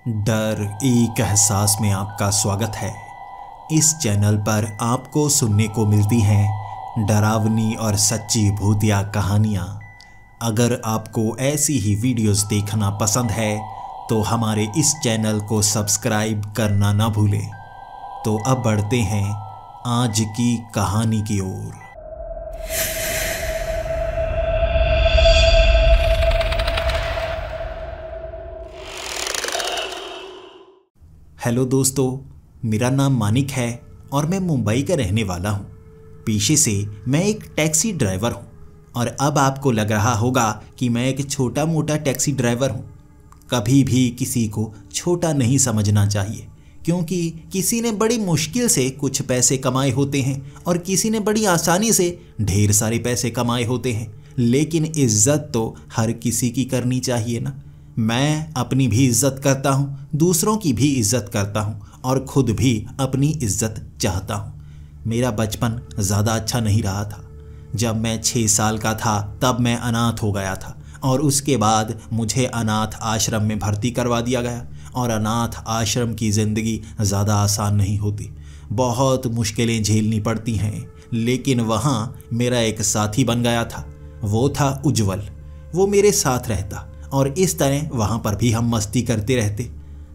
डर एक एहसास में आपका स्वागत है। इस चैनल पर आपको सुनने को मिलती हैं डरावनी और सच्ची भूतिया कहानियाँ। अगर आपको ऐसी ही वीडियोस देखना पसंद है तो हमारे इस चैनल को सब्सक्राइब करना ना भूलें। तो अब बढ़ते हैं आज की कहानी की ओर। हेलो दोस्तों, मेरा नाम मानिक है और मैं मुंबई का रहने वाला हूँ। पेशे से मैं एक टैक्सी ड्राइवर हूँ और अब आपको लग रहा होगा कि मैं एक छोटा मोटा टैक्सी ड्राइवर हूँ। कभी भी किसी को छोटा नहीं समझना चाहिए, क्योंकि किसी ने बड़ी मुश्किल से कुछ पैसे कमाए होते हैं और किसी ने बड़ी आसानी से ढेर सारे पैसे कमाए होते हैं। लेकिन इज्जत तो हर किसी की करनी चाहिए ना। मैं अपनी भी इज्जत करता हूँ, दूसरों की भी इज्जत करता हूँ और खुद भी अपनी इज्जत चाहता हूँ। मेरा बचपन ज़्यादा अच्छा नहीं रहा था। जब मैं 6 साल का था तब मैं अनाथ हो गया था और उसके बाद मुझे अनाथ आश्रम में भर्ती करवा दिया गया। और अनाथ आश्रम की ज़िंदगी ज़्यादा आसान नहीं होती, बहुत मुश्किलें झेलनी पड़ती हैं। लेकिन वहाँ मेरा एक साथी बन गया था, वो था उज्जवल। वो मेरे साथ रहता और इस तरह वहाँ पर भी हम मस्ती करते रहते।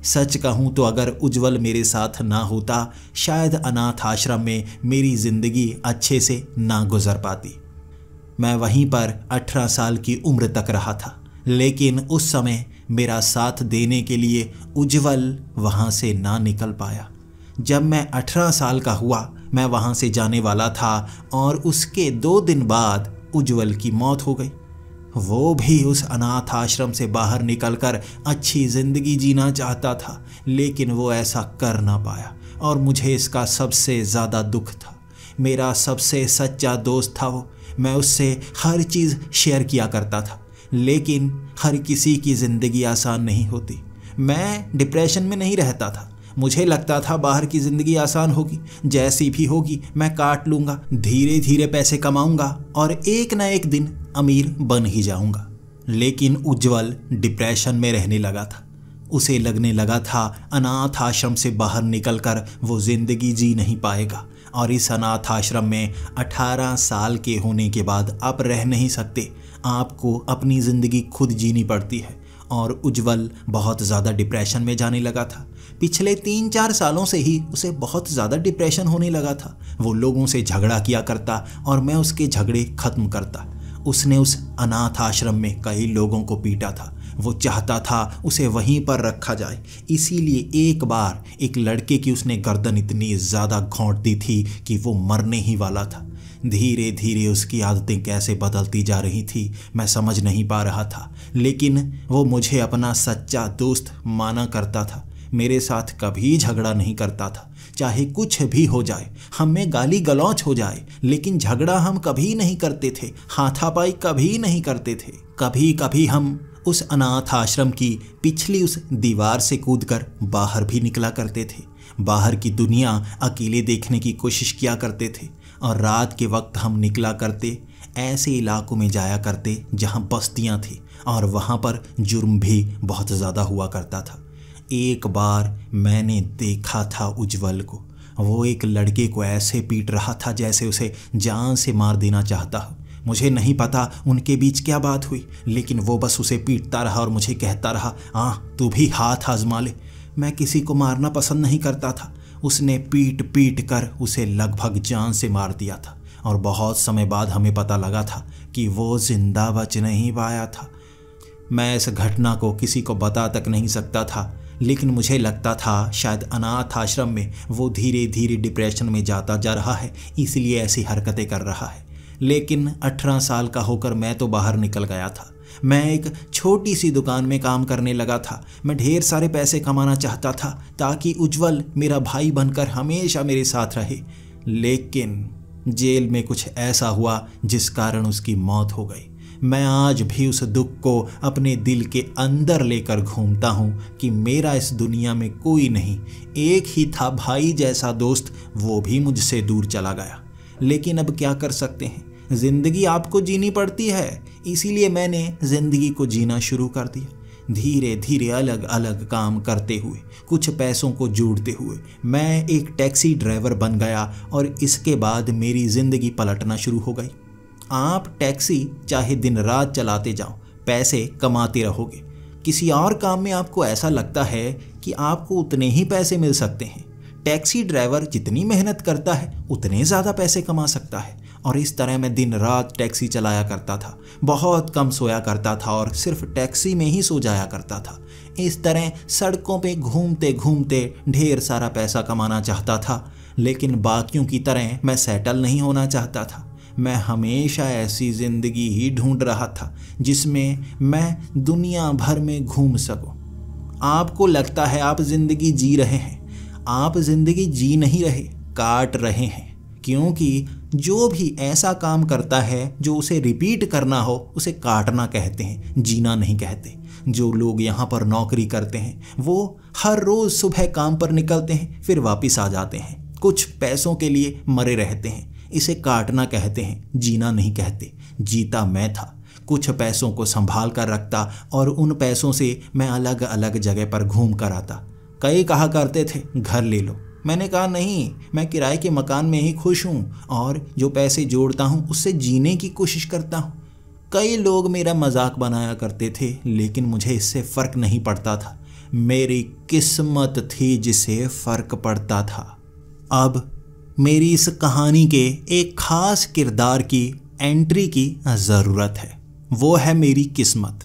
सच कहूँ तो अगर उज्जवल मेरे साथ ना होता, शायद अनाथ आश्रम में मेरी ज़िंदगी अच्छे से ना गुजर पाती। मैं वहीं पर 18 साल की उम्र तक रहा था, लेकिन उस समय मेरा साथ देने के लिए उज्जवल वहाँ से ना निकल पाया। जब मैं 18 साल का हुआ, मैं वहाँ से जाने वाला था और उसके 2 दिन बाद उज्जवल की मौत हो गई। वो भी उस अनाथ आश्रम से बाहर निकलकर अच्छी ज़िंदगी जीना चाहता था, लेकिन वो ऐसा कर ना पाया और मुझे इसका सबसे ज़्यादा दुख था। मेरा सबसे सच्चा दोस्त था वो। मैं उससे हर चीज़ शेयर किया करता था, लेकिन हर किसी की ज़िंदगी आसान नहीं होती। मैं डिप्रेशन में नहीं रहता था। मुझे लगता था बाहर की ज़िंदगी आसान होगी, जैसी भी होगी मैं काट लूँगा, धीरे धीरे पैसे कमाऊँगा और एक ना एक दिन अमीर बन ही जाऊँगा। लेकिन उज्जवल डिप्रेशन में रहने लगा था। उसे लगने लगा था अनाथ आश्रम से बाहर निकलकर वो ज़िंदगी जी नहीं पाएगा और इस अनाथ आश्रम में 18 साल के होने के बाद आप रह नहीं सकते। आपको अपनी ज़िंदगी खुद जीनी पड़ती है। और उज्जवल बहुत ज़्यादा डिप्रेशन में जाने लगा था। पिछले 3-4 सालों से ही उसे बहुत ज़्यादा डिप्रेशन होने लगा था। वो लोगों से झगड़ा किया करता और मैं उसके झगड़े ख़त्म करता। उसने उस अनाथ आश्रम में कई लोगों को पीटा था। वो चाहता था उसे वहीं पर रखा जाए। इसीलिए एक बार एक लड़के की उसने गर्दन इतनी ज़्यादा घोंट दी थी कि वो मरने ही वाला था। धीरे धीरे उसकी आदतें कैसे बदलती जा रही थी मैं समझ नहीं पा रहा था, लेकिन वो मुझे अपना सच्चा दोस्त माना करता था। मेरे साथ कभी झगड़ा नहीं करता था, चाहे कुछ भी हो जाए, हमें गाली गलौच हो जाए, लेकिन झगड़ा हम कभी नहीं करते थे, हाथापाई कभी नहीं करते थे। कभी कभी हम उस अनाथ आश्रम की पिछली उस दीवार से कूदकर बाहर भी निकला करते थे। बाहर की दुनिया अकेले देखने की कोशिश किया करते थे और रात के वक्त हम निकला करते, ऐसे इलाकों में जाया करते जहां बस्तियां थी और वहां पर जुर्म भी बहुत ज़्यादा हुआ करता था। एक बार मैंने देखा था उज्जवल को, वो एक लड़के को ऐसे पीट रहा था जैसे उसे जान से मार देना चाहता हो। मुझे नहीं पता उनके बीच क्या बात हुई, लेकिन वो बस उसे पीटता रहा और मुझे कहता रहा, तू भी हाथ आजमा ले। मैं किसी को मारना पसंद नहीं करता था। उसने पीट पीट कर उसे लगभग जान से मार दिया था और बहुत समय बाद हमें पता लगा था कि वो जिंदा बच नहीं पाया था। मैं इस घटना को किसी को बता तक नहीं सकता था, लेकिन मुझे लगता था शायद अनाथ आश्रम में वो धीरे धीरे डिप्रेशन में जाता जा रहा है, इसलिए ऐसी हरकतें कर रहा है। लेकिन 18 साल का होकर मैं तो बाहर निकल गया था। मैं एक छोटी सी दुकान में काम करने लगा था। मैं ढेर सारे पैसे कमाना चाहता था ताकि उज्जवल मेरा भाई बनकर हमेशा मेरे साथ रहे। लेकिन जेल में कुछ ऐसा हुआ जिस कारण उसकी मौत हो गई। मैं आज भी उस दुख को अपने दिल के अंदर लेकर घूमता हूँ कि मेरा इस दुनिया में कोई नहीं, एक ही था भाई जैसा दोस्त, वो भी मुझसे दूर चला गया। लेकिन अब क्या कर सकते हैं, ज़िंदगी आपको जीनी पड़ती है, इसीलिए मैंने ज़िंदगी को जीना शुरू कर दिया। धीरे धीरे अलग अलग काम करते हुए, कुछ पैसों को जोड़ते हुए मैं एक टैक्सी ड्राइवर बन गया और इसके बाद मेरी ज़िंदगी पलटना शुरू हो गई। आप टैक्सी चाहे दिन रात चलाते जाओ, पैसे कमाते रहोगे। किसी और काम में आपको ऐसा लगता है कि आपको उतने ही पैसे मिल सकते हैं। टैक्सी ड्राइवर जितनी मेहनत करता है उतने ज़्यादा पैसे कमा सकता है। और इस तरह मैं दिन रात टैक्सी चलाया करता था, बहुत कम सोया करता था और सिर्फ टैक्सी में ही सो जाया करता था। इस तरह सड़कों पे घूमते घूमते ढेर सारा पैसा कमाना चाहता था, लेकिन बाकियों की तरह मैं सेटल नहीं होना चाहता था। मैं हमेशा ऐसी ज़िंदगी ही ढूंढ रहा था जिसमें मैं दुनिया भर में घूम सकूं। आपको लगता है आप ज़िंदगी जी रहे हैं, आप ज़िंदगी जी नहीं रहे, काट रहे हैं। क्योंकि जो भी ऐसा काम करता है जो उसे रिपीट करना हो उसे काटना कहते हैं, जीना नहीं कहते। जो लोग यहाँ पर नौकरी करते हैं वो हर रोज़ सुबह काम पर निकलते हैं, फिर वापस आ जाते हैं, कुछ पैसों के लिए मरे रहते हैं। इसे काटना कहते हैं, जीना नहीं कहते। जीता मैं था, कुछ पैसों को संभाल कर रखता और उन पैसों से मैं अलग अलग जगह पर घूम कर आता। कई कहा करते थे घर ले लो, मैंने कहा नहीं, मैं किराए के मकान में ही खुश हूँ और जो पैसे जोड़ता हूँ उससे जीने की कोशिश करता हूँ। कई लोग मेरा मजाक बनाया करते थे, लेकिन मुझे इससे फ़र्क नहीं पड़ता था। मेरी किस्मत थी जिसे फ़र्क पड़ता था। अब मेरी इस कहानी के एक ख़ास किरदार की एंट्री की ज़रूरत है। वो है मेरी किस्मत।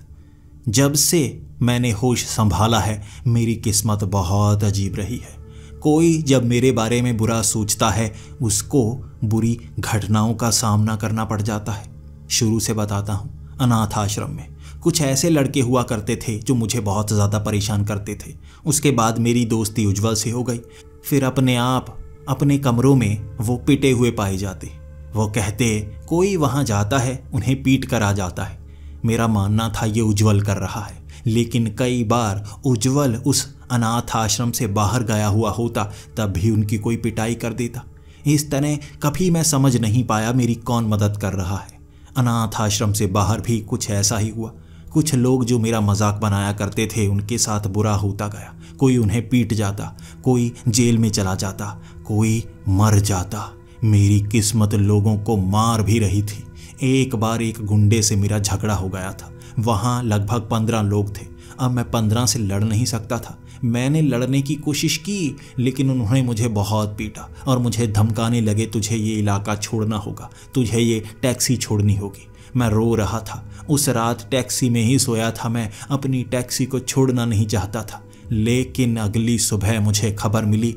जब से मैंने होश संभाला है मेरी किस्मत बहुत अजीब रही है। कोई जब मेरे बारे में बुरा सोचता है उसको बुरी घटनाओं का सामना करना पड़ जाता है। शुरू से बताता हूँ, अनाथ आश्रम में कुछ ऐसे लड़के हुआ करते थे जो मुझे बहुत ज़्यादा परेशान करते थे। उसके बाद मेरी दोस्ती उज्जवल से हो गई। फिर अपने आप अपने कमरों में वो पिटे हुए पाए जाते। वो कहते कोई वहाँ जाता है उन्हें पीट कर आ जाता है। मेरा मानना था ये उज्जवल कर रहा है, लेकिन कई बार उज्जवल उस अनाथ आश्रम से बाहर गया हुआ होता तब भी उनकी कोई पिटाई कर देता। इस तरह कभी मैं समझ नहीं पाया मेरी कौन मदद कर रहा है। अनाथ आश्रम से बाहर भी कुछ ऐसा ही हुआ। कुछ लोग जो मेरा मजाक बनाया करते थे उनके साथ बुरा होता गया। कोई उन्हें पीट जाता, कोई जेल में चला जाता, कोई मर जाता। मेरी किस्मत लोगों को मार भी रही थी। एक बार एक गुंडे से मेरा झगड़ा हो गया था। वहाँ लगभग 15 लोग थे। अब मैं 15 से लड़ नहीं सकता था। मैंने लड़ने की कोशिश की, लेकिन उन्होंने मुझे बहुत पीटा और मुझे धमकाने लगे, तुझे ये इलाका छोड़ना होगा, तुझे ये टैक्सी छोड़नी होगी। मैं रो रहा था। उस रात टैक्सी में ही सोया था। मैं अपनी टैक्सी को छोड़ना नहीं चाहता था, लेकिन अगली सुबह मुझे खबर मिली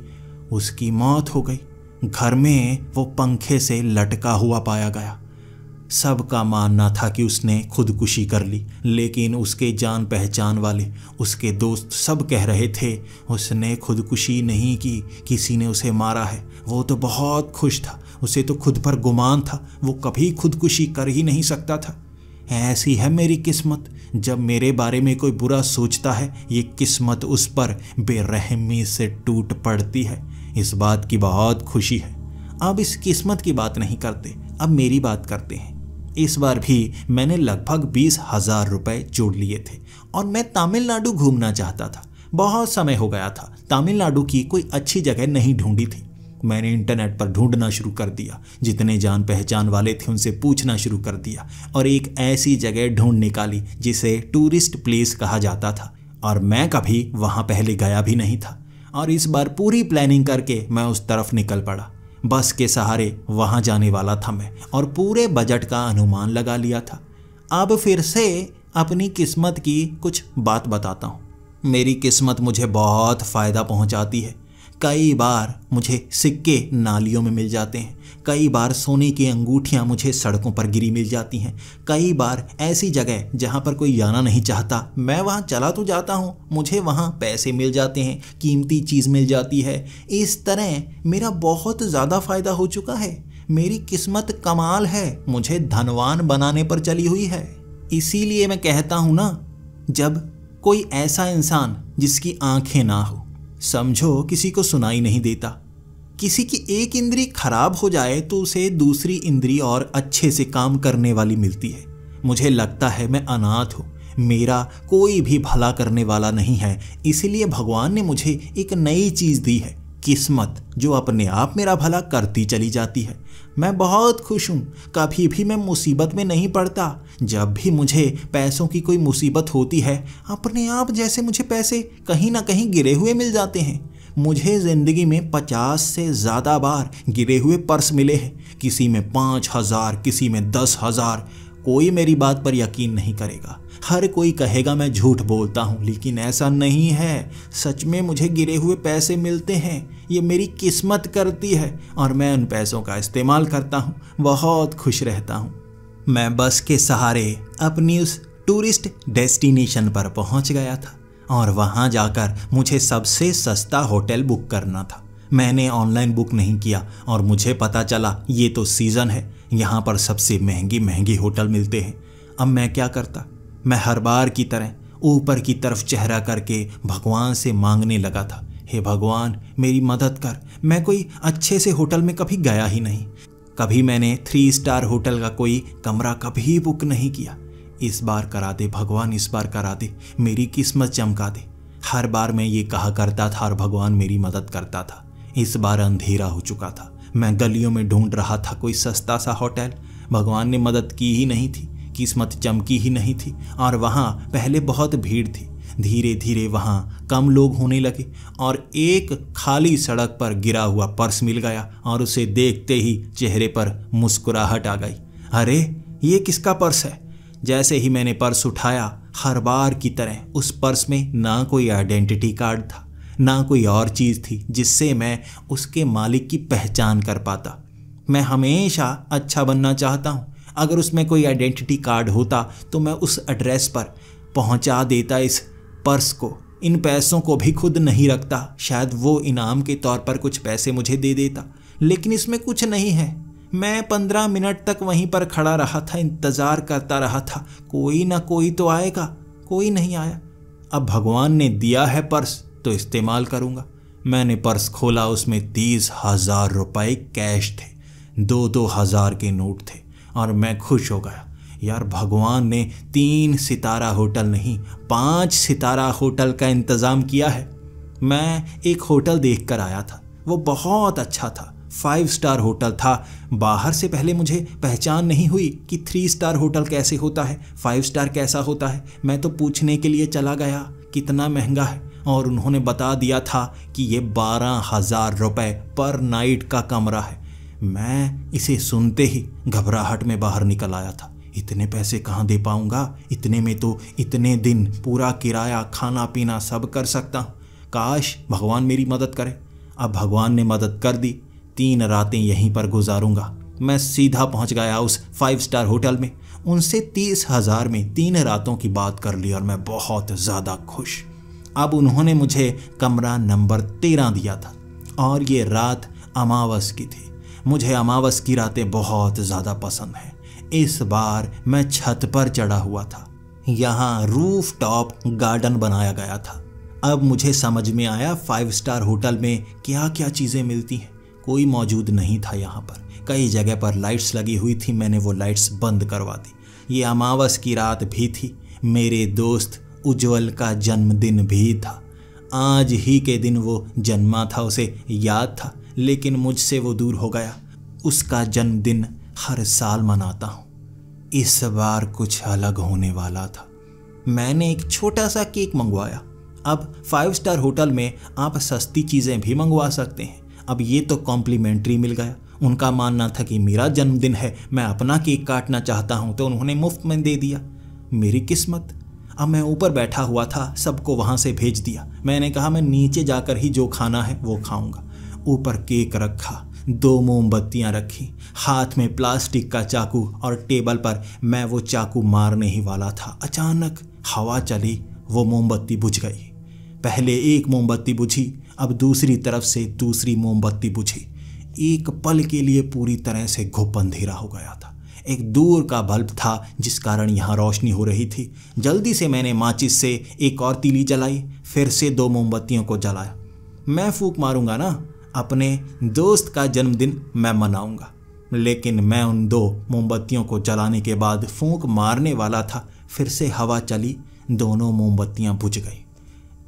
उसकी मौत हो गई। घर में वो पंखे से लटका हुआ पाया गया। सबका मानना था कि उसने खुदकुशी कर ली, लेकिन उसके जान पहचान वाले, उसके दोस्त सब कह रहे थे उसने खुदकुशी नहीं की, किसी ने उसे मारा है। वो तो बहुत खुश था, उसे तो खुद पर गुमान था, वो कभी खुदकुशी कर ही नहीं सकता था। ऐसी है मेरी किस्मत। जब मेरे बारे में कोई बुरा सोचता है ये किस्मत उस पर बेरहमी से टूट पड़ती है। इस बात की बहुत खुशी है। अब इस किस्मत की बात नहीं करते, अब मेरी बात करते हैं। इस बार भी मैंने लगभग 20,000 रुपए जोड़ लिए थे और मैं तमिलनाडु घूमना चाहता था। बहुत समय हो गया था, तमिलनाडु की कोई अच्छी जगह नहीं ढूंढी थी। मैंने इंटरनेट पर ढूंढना शुरू कर दिया, जितने जान पहचान वाले थे उनसे पूछना शुरू कर दिया और एक ऐसी जगह ढूंढ निकाली जिसे टूरिस्ट प्लेस कहा जाता था, और मैं कभी वहाँ पहले गया भी नहीं था। और इस बार पूरी प्लानिंग करके मैं उस तरफ निकल पड़ा। बस के सहारे वहाँ जाने वाला था मैं, और पूरे बजट का अनुमान लगा लिया था। अब फिर से अपनी किस्मत की कुछ बात बताता हूँ। मेरी किस्मत मुझे बहुत फ़ायदा पहुँचाती है। कई बार मुझे सिक्के नालियों में मिल जाते हैं, कई बार सोने की अंगूठियाँ मुझे सड़कों पर गिरी मिल जाती हैं, कई बार ऐसी जगह जहाँ पर कोई जाना नहीं चाहता मैं वहाँ चला तो जाता हूँ, मुझे वहाँ पैसे मिल जाते हैं, कीमती चीज़ मिल जाती है। इस तरह मेरा बहुत ज़्यादा फ़ायदा हो चुका है। मेरी किस्मत कमाल है, मुझे धनवान बनाने पर चली हुई है। इसीलिए मैं कहता हूँ ना, जब कोई ऐसा इंसान जिसकी आंखें ना हो, समझो किसी को सुनाई नहीं देता, किसी की एक इंद्री खराब हो जाए तो उसे दूसरी इंद्री और अच्छे से काम करने वाली मिलती है। मुझे लगता है मैं अनाथ हूँ, मेरा कोई भी भला करने वाला नहीं है, इसलिए भगवान ने मुझे एक नई चीज़ दी है, किस्मत, जो अपने आप मेरा भला करती चली जाती है। मैं बहुत खुश हूँ, कभी भी मैं मुसीबत में नहीं पड़ता। जब भी मुझे पैसों की कोई मुसीबत होती है, अपने आप जैसे मुझे पैसे कहीं ना कहीं गिरे हुए मिल जाते हैं। मुझे ज़िंदगी में 50 से ज़्यादा बार गिरे हुए पर्स मिले हैं, किसी में 5,000, किसी में 10,000। कोई मेरी बात पर यकीन नहीं करेगा, हर कोई कहेगा मैं झूठ बोलता हूँ, लेकिन ऐसा नहीं है। सच में मुझे गिरे हुए पैसे मिलते हैं, ये मेरी किस्मत करती है और मैं उन पैसों का इस्तेमाल करता हूँ, बहुत खुश रहता हूँ। मैं बस के सहारे अपनी उस टूरिस्ट डेस्टिनेशन पर पहुँच गया था और वहाँ जाकर मुझे सबसे सस्ता होटल बुक करना था। मैंने ऑनलाइन बुक नहीं किया और मुझे पता चला ये तो सीज़न है, यहाँ पर सबसे महंगी होटल मिलते हैं। अब मैं क्या करता? मैं हर बार की तरह ऊपर की तरफ चेहरा करके भगवान से मांगने लगा था, हे भगवान मेरी मदद कर। मैं कोई अच्छे से होटल में कभी गया ही नहीं, कभी मैंने 3 स्टार होटल का कोई कमरा कभी बुक नहीं किया। इस बार करा दे भगवान, इस बार करा दे, मेरी किस्मत चमका दे। हर बार मैं ये कहा करता था और भगवान मेरी मदद करता था। इस बार अंधेरा हो चुका था, मैं गलियों में ढूंढ रहा था कोई सस्ता सा होटल। भगवान ने मदद की ही नहीं थी, किस्मत चमकी ही नहीं थी और वहाँ पहले बहुत भीड़ थी। धीरे धीरे वहाँ कम लोग होने लगे और एक खाली सड़क पर गिरा हुआ पर्स मिल गया और उसे देखते ही चेहरे पर मुस्कुराहट आ गई। अरे ये किसका पर्स है? जैसे ही मैंने पर्स उठाया, हर बार की तरह उस पर्स में ना कोई आइडेंटिटी कार्ड था, ना कोई और चीज़ थी जिससे मैं उसके मालिक की पहचान कर पाता। मैं हमेशा अच्छा बनना चाहता हूँ। अगर उसमें कोई आइडेंटिटी कार्ड होता तो मैं उस एड्रेस पर पहुँचा देता इस पर्स को। इन पैसों को भी खुद नहीं रखता, शायद वो इनाम के तौर पर कुछ पैसे मुझे दे देता, लेकिन इसमें कुछ नहीं है। मैं 15 मिनट तक वहीं पर खड़ा रहा था, इंतज़ार करता रहा था, कोई ना कोई तो आएगा, कोई नहीं आया। अब भगवान ने दिया है पर्स तो इस्तेमाल करूँगा। मैंने पर्स खोला, उसमें 30,000 रुपये कैश थे, 2-2 हज़ार के नोट थे और मैं खुश हो गया। यार भगवान ने 3 सितारा होटल नहीं 5 सितारा होटल का इंतज़ाम किया है। मैं एक होटल देख कर आया था, वो बहुत अच्छा था, 5 स्टार होटल था। बाहर से पहले मुझे पहचान नहीं हुई कि 3 स्टार होटल कैसे होता है, 5 स्टार कैसा होता है। मैं तो पूछने के लिए चला गया कितना महंगा है और उन्होंने बता दिया था कि ये 12,000 रुपये पर नाइट का कमरा है। मैं इसे सुनते ही घबराहट में बाहर निकल आया था। इतने पैसे कहाँ दे पाऊँगा? इतने में तो इतने दिन पूरा किराया, खाना पीना सब कर सकता हूँ। काश भगवान मेरी मदद करे। अब भगवान ने मदद कर दी। 3 रातें यहीं पर गुजारूंगा। मैं सीधा पहुँच गया उस 5 स्टार होटल में। उनसे 30,000 में 3 रातों की बात कर ली और मैं बहुत ज़्यादा खुश। अब उन्होंने मुझे कमरा नंबर 13 दिया था और ये रात अमावस की थी। मुझे अमावस की रातें बहुत ज़्यादा पसंद हैं। इस बार मैं छत पर चढ़ा हुआ था। यहाँ रूफ टॉप गार्डन बनाया गया था। अब मुझे समझ में आया 5 स्टार होटल में क्या क्या चीज़ें मिलती हैं। कोई मौजूद नहीं था यहाँ पर। कई जगह पर लाइट्स लगी हुई थी, मैंने वो लाइट्स बंद करवा दी। ये अमावस की रात भी थी। मेरे दोस्त उज्जवल का जन्मदिन भी था। आज ही के दिन वो जन्मा था, उसे याद था, लेकिन मुझसे वो दूर हो गया। उसका जन्मदिन हर साल मनाता हूँ, इस बार कुछ अलग होने वाला था। मैंने एक छोटा सा केक मंगवाया। अब 5 स्टार होटल में आप सस्ती चीज़ें भी मंगवा सकते हैं। अब ये तो कॉम्प्लीमेंट्री मिल गया। उनका मानना था कि मेरा जन्मदिन है, मैं अपना केक काटना चाहता हूँ, तो उन्होंने मुफ्त में दे दिया। मेरी किस्मत। अब मैं ऊपर बैठा हुआ था, सबको वहाँ से भेज दिया। मैंने कहा मैं नीचे जाकर ही जो खाना है वो खाऊंगा। ऊपर केक रखा, 2 मोमबत्तियाँ रखी, हाथ में प्लास्टिक का चाकू और टेबल पर मैं वो चाकू मारने ही वाला था। अचानक हवा चली, वो मोमबत्ती बुझ गई। पहले एक मोमबत्ती बुझी, अब दूसरी तरफ से दूसरी मोमबत्ती बुझी। एक पल के लिए पूरी तरह से घुप अंधेरा हो गया था। एक दूर का बल्ब था जिस कारण यहाँ रोशनी हो रही थी। जल्दी से मैंने माचिस से एक और तीली जलाई, फिर से 2 मोमबत्तियों को जलाया। मैं फूंक मारूंगा ना, अपने दोस्त का जन्मदिन मैं मनाऊंगा। लेकिन मैं उन 2 मोमबत्तियों को जलाने के बाद फूंक मारने वाला था, फिर से हवा चली, दोनों मोमबत्तियां बुझ गई।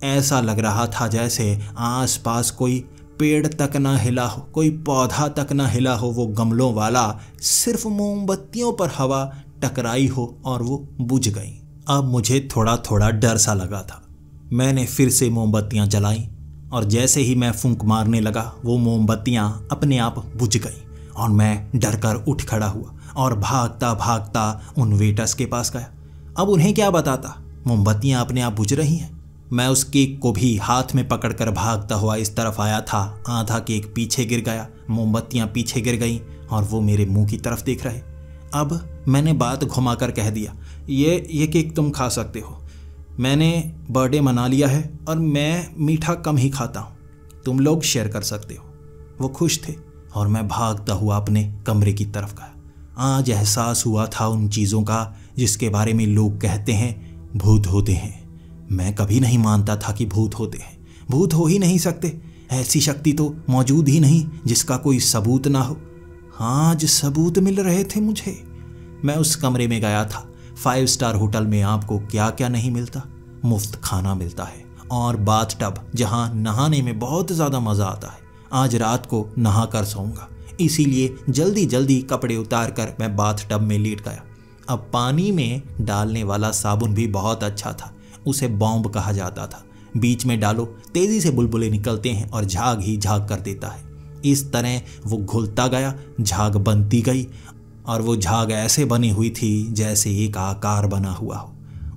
ऐसा लग रहा था जैसे आसपास कोई पेड़ तक ना हिला हो, कोई पौधा तक ना हिला हो, वो गमलों वाला सिर्फ मोमबत्तियों पर हवा टकराई हो और वो बुझ गई। अब मुझे थोड़ा थोड़ा डर सा लगा था। मैंने फिर से मोमबत्तियां जलाई और जैसे ही मैं फूंक मारने लगा वो मोमबत्तियां अपने आप बुझ गई और मैं डर कर उठ खड़ा हुआ और भागता भागता उन वेटर्स के पास गया। अब उन्हें क्या बताता, मोमबत्तियां अपने आप बुझ रही हैं। मैं उस केक को भी हाथ में पकड़कर भागता हुआ इस तरफ आया था। आधा केक पीछे गिर गया, मोमबत्तियां पीछे गिर गईं और वो मेरे मुंह की तरफ देख रहे। अब मैंने बात घुमाकर कह दिया, ये केक तुम खा सकते हो, मैंने बर्थडे मना लिया है और मैं मीठा कम ही खाता हूँ, तुम लोग शेयर कर सकते हो। वो खुश थे और मैं भागता हुआ अपने कमरे की तरफ गया। आज एहसास हुआ था उन चीज़ों का जिसके बारे में लोग कहते हैं भूत होते हैं। मैं कभी नहीं मानता था कि भूत होते हैं। भूत हो ही नहीं सकते, ऐसी शक्ति तो मौजूद ही नहीं जिसका कोई सबूत ना हो। हाँ, आज सबूत मिल रहे थे मुझे। मैं उस कमरे में गया था। 5 स्टार होटल में आपको क्या क्या नहीं मिलता। मुफ्त खाना मिलता है और बाथटब जहाँ नहाने में बहुत ज़्यादा मज़ा आता है। आज रात को नहा कर सोऊंगा, इसीलिए जल्दी जल्दी कपड़े उतार कर मैं बाथटब में लेट गया। अब पानी में डालने वाला साबुन भी बहुत अच्छा था, उसे बॉम्ब कहा जाता था। बीच में डालो, तेज़ी से बुलबुले निकलते हैं और झाग ही झाग कर देता है। इस तरह वो घुलता गया, झाग बनती गई और वो झाग ऐसे बनी हुई थी जैसे एक आकार बना हुआ हो।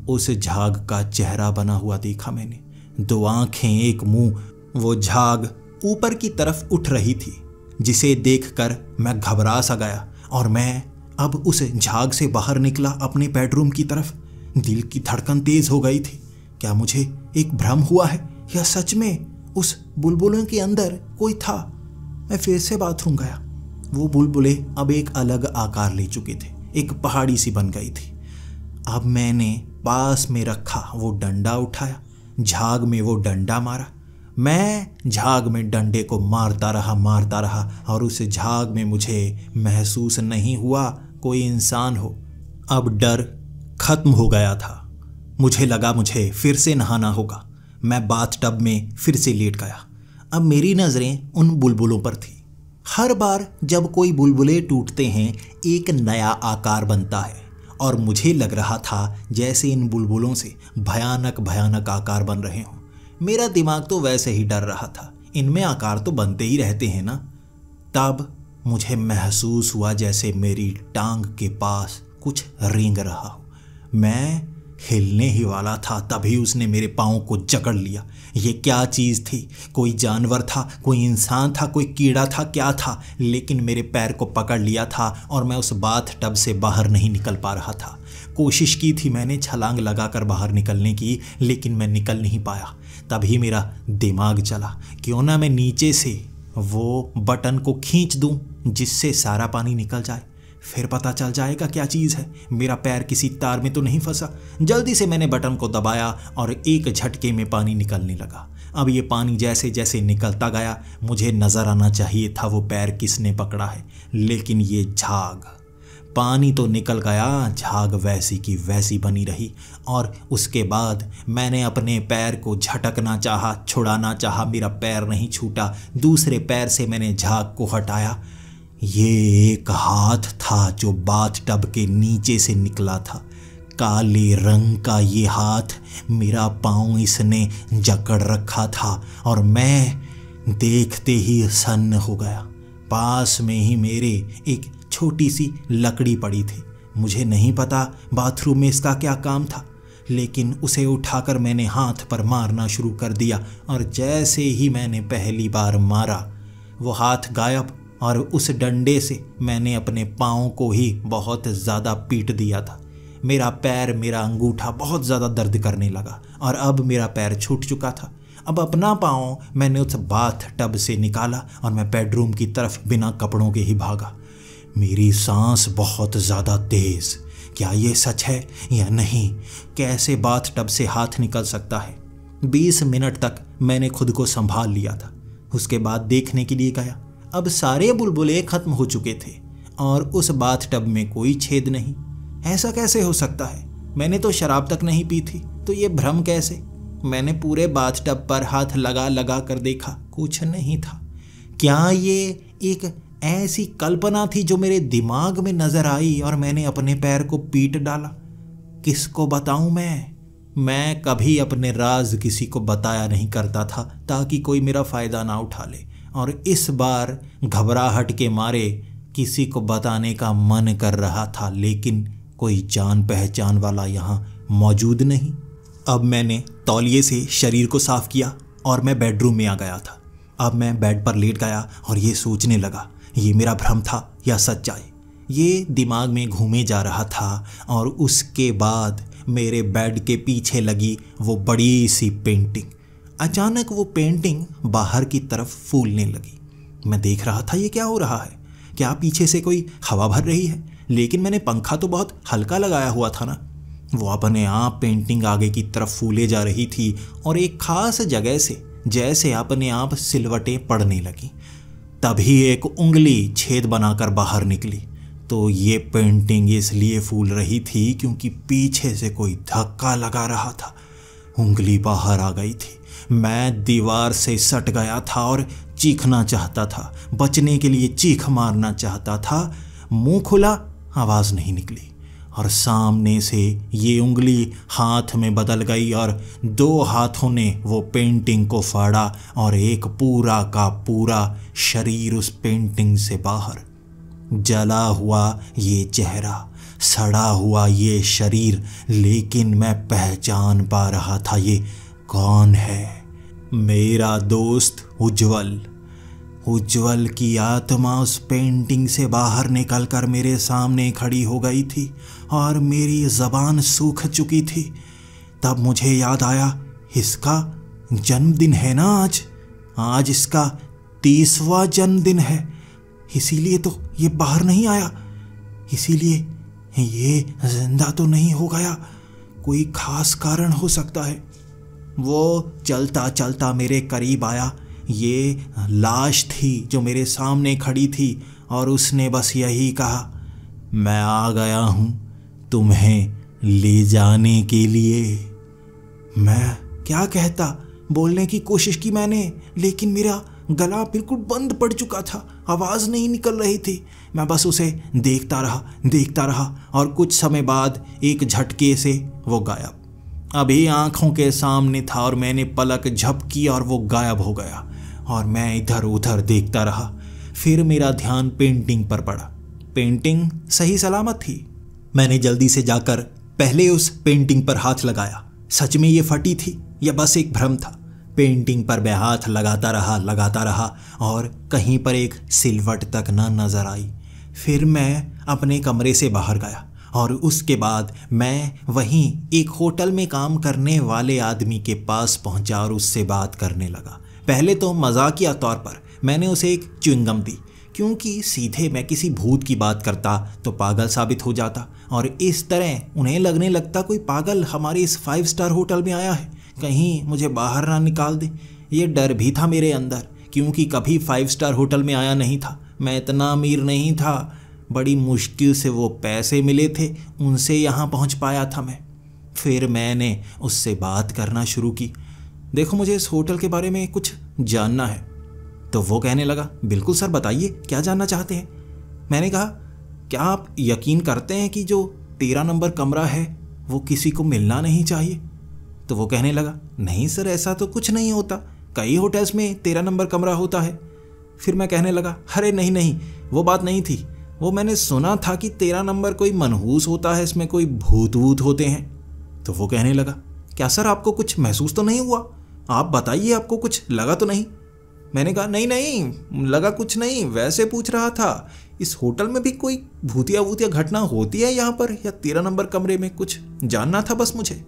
उस झाग का चेहरा बना हुआ देखा मैंने, 2 आंखें, एक मुंह। वो झाग ऊपर की तरफ उठ रही थी, जिसे देखकर मैं घबरा सा गया और मैं अब उस झाग से बाहर निकला अपने बेडरूम की तरफ। दिल की धड़कन तेज हो गई थी। क्या मुझे एक भ्रम हुआ है या सच में उस बुलबुलों के अंदर कोई था? मैं फिर से बाथरूम गया। वो बुलबुले अब एक अलग आकार ले चुके थे, एक पहाड़ी सी बन गई थी। अब मैंने पास में रखा वो डंडा उठाया, झाग में वो डंडा मारा। मैं झाग में डंडे को मारता रहा और उस झाग में मुझे महसूस नहीं हुआ कोई इंसान हो। अब डर खत्म हो गया था। मुझे लगा मुझे फिर से नहाना होगा। मैं बाथटब में फिर से लेट गया। अब मेरी नज़रें उन बुलबुलों पर थी। हर बार जब कोई बुलबुले टूटते हैं एक नया आकार बनता है और मुझे लग रहा था जैसे इन बुलबुलों से भयानक भयानक आकार बन रहे हों। मेरा दिमाग तो वैसे ही डर रहा था, इनमें आकार तो बनते ही रहते हैं ना। तब मुझे महसूस हुआ जैसे मेरी टांग के पास कुछ रेंग रहा हो। मैं हिलने ही वाला था, तभी उसने मेरे पाँव को जकड़ लिया। ये क्या चीज़ थी? कोई जानवर था, कोई इंसान था, कोई कीड़ा था, क्या था? लेकिन मेरे पैर को पकड़ लिया था और मैं उस बाथटब से बाहर नहीं निकल पा रहा था। कोशिश की थी मैंने छलांग लगाकर बाहर निकलने की, लेकिन मैं निकल नहीं पाया। तभी मेरा दिमाग चला, क्यों ना मैं नीचे से वो बटन को खींच दूं जिससे सारा पानी निकल जाए, फिर पता चल जाएगा क्या चीज़ है। मेरा पैर किसी तार में तो नहीं फंसा। जल्दी से मैंने बटन को दबाया और एक झटके में पानी निकलने लगा। अब ये पानी जैसे जैसे निकलता गया मुझे नज़र आना चाहिए था वो पैर किसने पकड़ा है, लेकिन ये झाग, पानी तो निकल गया, झाग वैसी की वैसी बनी रही। और उसके बाद मैंने अपने पैर को झटकना चाहा, छुड़ाना चाहा, मेरा पैर नहीं छूटा। दूसरे पैर से मैंने झाग को हटाया। ये एक हाथ था जो बाथटब के नीचे से निकला था। काले रंग का ये हाथ, मेरा पाँव इसने जकड़ रखा था और मैं देखते ही सन्न हो गया। पास में ही मेरे एक छोटी सी लकड़ी पड़ी थी। मुझे नहीं पता बाथरूम में इसका क्या काम था, लेकिन उसे उठाकर मैंने हाथ पर मारना शुरू कर दिया और जैसे ही मैंने पहली बार मारा वो हाथ गायब और उस डंडे से मैंने अपने पाँव को ही बहुत ज़्यादा पीट दिया था। मेरा पैर, मेरा अंगूठा बहुत ज़्यादा दर्द करने लगा और अब मेरा पैर छूट चुका था। अब अपना पाँव मैंने उस बाथटब से निकाला और मैं बेडरूम की तरफ बिना कपड़ों के ही भागा। मेरी सांस बहुत ज़्यादा तेज़। क्या ये सच है या नहीं? कैसे बाथटब से हाथ निकल सकता है? 20 मिनट तक मैंने खुद को संभाल लिया था। उसके बाद देखने के लिए गया। अब सारे बुलबुले खत्म हो चुके थे और उस बाथटब में कोई छेद नहीं। ऐसा कैसे हो सकता है? मैंने तो शराब तक नहीं पी थी तो ये भ्रम कैसे? मैंने पूरे बाथटब पर हाथ लगा लगा कर देखा, कुछ नहीं था। क्या ये एक ऐसी कल्पना थी जो मेरे दिमाग में नजर आई और मैंने अपने पैर को पीट डाला? किसको बताऊं मैं कभी अपने राज किसी को बताया नहीं करता था ताकि कोई मेरा फ़ायदा ना उठा ले, और इस बार घबराहट के मारे किसी को बताने का मन कर रहा था, लेकिन कोई जान पहचान वाला यहाँ मौजूद नहीं। अब मैंने तौलिए से शरीर को साफ किया और मैं बेडरूम में आ गया था। अब मैं बेड पर लेट गया और ये सोचने लगा, ये मेरा भ्रम था या सच्चाई? ये दिमाग में घूमे जा रहा था। और उसके बाद मेरे बेड के पीछे लगी वो बड़ी सी पेंटिंग। अचानक वो पेंटिंग बाहर की तरफ फूलने लगी। मैं देख रहा था ये क्या हो रहा है, क्या पीछे से कोई हवा भर रही है? लेकिन मैंने पंखा तो बहुत हल्का लगाया हुआ था ना। वो अपने आप पेंटिंग आगे की तरफ फूले जा रही थी और एक खास जगह से जैसे अपने आप सिलवटें पड़ने लगी। तभी एक उंगली छेद बनाकर बाहर निकली। तो ये पेंटिंग इसलिए फूल रही थी क्योंकि पीछे से कोई धक्का लगा रहा था। उंगली बाहर आ गई थी। मैं दीवार से सट गया था और चीखना चाहता था, बचने के लिए चीख मारना चाहता था। मुंह खुला, आवाज़ नहीं निकली, और सामने से ये उंगली हाथ में बदल गई और 2 हाथों ने वो पेंटिंग को फाड़ा और एक पूरा का पूरा शरीर उस पेंटिंग से बाहर। जला हुआ ये चेहरा, सड़ा हुआ ये शरीर, लेकिन मैं पहचान पा रहा था ये कौन है। मेरा दोस्त उज्जवल। उज्जवल की आत्मा उस पेंटिंग से बाहर निकलकर मेरे सामने खड़ी हो गई थी और मेरी ज़बान सूख चुकी थी। तब मुझे याद आया, इसका जन्मदिन है ना आज इसका 30वां जन्मदिन है, इसीलिए तो ये बाहर नहीं आया, इसीलिए ये जिंदा तो नहीं हो गया। कोई खास कारण हो सकता है। वो चलता चलता मेरे करीब आया। ये लाश थी जो मेरे सामने खड़ी थी और उसने बस यही कहा, मैं आ गया हूँ तुम्हें ले जाने के लिए। मैं क्या कहता, बोलने की कोशिश की मैंने, लेकिन मेरा गला बिल्कुल बंद पड़ चुका था, आवाज़ नहीं निकल रही थी। मैं बस उसे देखता रहा और कुछ समय बाद एक झटके से वो गायब। अभी आंखों के सामने था और मैंने पलक झपकी और वो गायब हो गया और मैं इधर उधर देखता रहा। फिर मेरा ध्यान पेंटिंग पर पड़ा। पेंटिंग सही सलामत थी। मैंने जल्दी से जाकर पहले उस पेंटिंग पर हाथ लगाया। सच में ये फटी थी या बस एक भ्रम था? पेंटिंग पर मैं हाथ लगाता रहा और कहीं पर एक सिलवट तक न नजर आई। फिर मैं अपने कमरे से बाहर गया और उसके बाद मैं वहीं एक होटल में काम करने वाले आदमी के पास पहुंचा और उससे बात करने लगा। पहले तो मजाकिया तौर पर मैंने उसे एक च्युइंगम दी, क्योंकि सीधे मैं किसी भूत की बात करता तो पागल साबित हो जाता और इस तरह उन्हें लगने लगता कोई पागल हमारे इस 5 स्टार होटल में आया है, कहीं मुझे बाहर ना निकाल दे। ये डर भी था मेरे अंदर, क्योंकि कभी 5 स्टार होटल में आया नहीं था। मैं इतना अमीर नहीं था, बड़ी मुश्किल से वो पैसे मिले थे, उनसे यहाँ पहुँच पाया था मैं। फिर मैंने उससे बात करना शुरू की। देखो, मुझे इस होटल के बारे में कुछ जानना है। तो वो कहने लगा, बिल्कुल सर, बताइए क्या जानना चाहते हैं। मैंने कहा, क्या आप यकीन करते हैं कि जो 13 नंबर कमरा है वो किसी को मिलना नहीं चाहिए? तो वो कहने लगा, नहीं सर, ऐसा तो कुछ नहीं होता, कई होटल्स में 13 नंबर कमरा होता है। फिर मैं कहने लगा, अरे नहीं, वो बात नहीं थी। वो मैंने सुना था कि 13 नंबर कोई मनहूस होता है, इसमें कोई भूत वूत होते हैं। तो वो कहने लगा, क्या सर आपको कुछ महसूस तो नहीं हुआ? आप बताइए, आपको कुछ लगा तो नहीं? मैंने कहा, नहीं, लगा कुछ नहीं, वैसे पूछ रहा था इस होटल में भी कोई भूतिया घटना होती है यहाँ पर, या 13 नंबर कमरे में, कुछ जानना था बस मुझे।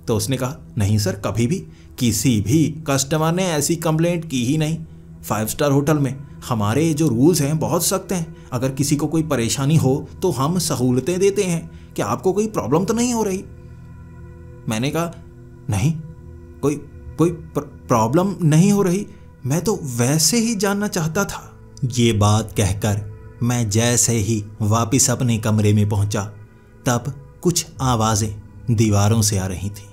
तो उसने कहा, नहीं सर, कभी भी किसी भी कस्टमर ने ऐसी कंप्लेंट की ही नहीं। 5 स्टार होटल में हमारे जो रूल्स हैं बहुत सख्त हैं। अगर किसी को कोई परेशानी हो तो हम सहूलतें देते हैं। क्या आपको कोई प्रॉब्लम तो नहीं हो रही? मैंने कहा, नहीं, कोई प्रॉब्लम नहीं हो रही, मैं तो वैसे ही जानना चाहता था। ये बात कहकर मैं जैसे ही वापस अपने कमरे में पहुंचा, तब कुछ आवाज़ें दीवारों से आ रही थी।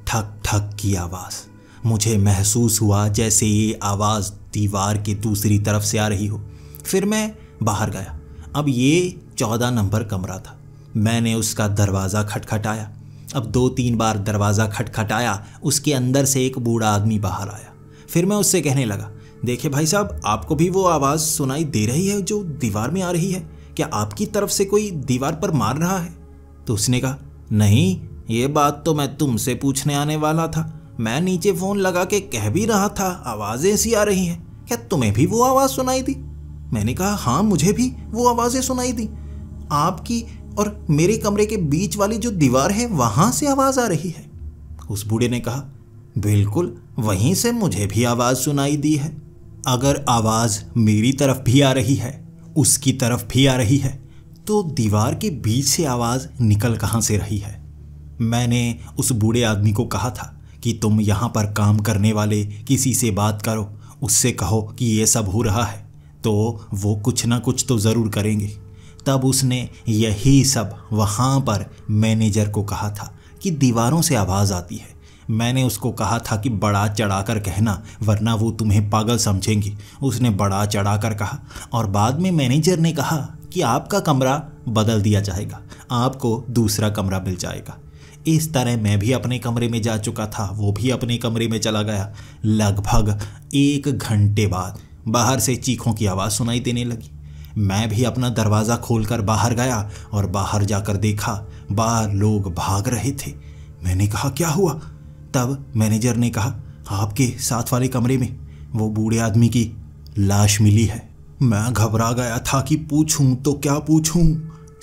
ठक ठक की आवाज़। मुझे महसूस हुआ जैसे ये आवाज़ दीवार के दूसरी तरफ से आ रही हो। फिर मैं बाहर गया। अब ये 14 नंबर कमरा था। मैंने उसका दरवाज़ा खटखटाया। अब 2-3 बार दरवाज़ा खटखटाया, उसके अंदर से एक बूढ़ा आदमी बाहर आया। फिर मैं उससे कहने लगा, देखिए भाई साहब, आपको भी वो आवाज़ सुनाई दे रही है जो दीवार में आ रही है? क्या आपकी तरफ से कोई दीवार पर मार रहा है? तो उसने कहा, नहीं, ये बात तो मैं तुमसे पूछने आने वाला था। मैं नीचे फ़ोन लगा के कह भी रहा था, आवाज़ें ऐसी आ रही हैं, क्या तुम्हें भी वो आवाज़ सुनाई दी? मैंने कहा, हाँ, मुझे भी वो आवाज़ें सुनाई दी। आपकी और मेरे कमरे के बीच वाली जो दीवार है, वहाँ से आवाज़ आ रही है। उस बूढ़े ने कहा, बिल्कुल, वहीं से मुझे भी आवाज़ सुनाई दी है। अगर आवाज़ मेरी तरफ भी आ रही है, उसकी तरफ भी आ रही है, तो दीवार के बीच से आवाज़ निकल कहाँ से रही है? मैंने उस बूढ़े आदमी को कहा था कि तुम यहाँ पर काम करने वाले किसी से बात करो, उससे कहो कि ये सब हो रहा है, तो वो कुछ ना कुछ तो ज़रूर करेंगे। तब उसने यही सब वहाँ पर मैनेजर को कहा था कि दीवारों से आवाज़ आती है। मैंने उसको कहा था कि बड़ा चढ़ाकर कहना, वरना वो तुम्हें पागल समझेंगी। उसने बड़ा चढ़ाकर कहा और बाद में मैनेजर ने कहा कि आपका कमरा बदल दिया जाएगा, आपको दूसरा कमरा मिल जाएगा। इस तरह मैं भी अपने कमरे में जा चुका था, वो भी अपने कमरे में चला गया। लगभग 1 घंटे बाद बाहर से चीखों की आवाज़ सुनाई देने लगी। मैं भी अपना दरवाज़ा खोलकर बाहर गया और बाहर जाकर देखा, बाहर लोग भाग रहे थे। मैंने कहा, क्या हुआ? तब मैनेजर ने कहा, आपके साथ वाले कमरे में वो बूढ़े आदमी की लाश मिली है। मैं घबरा गया था कि पूछूं तो क्या पूछूं।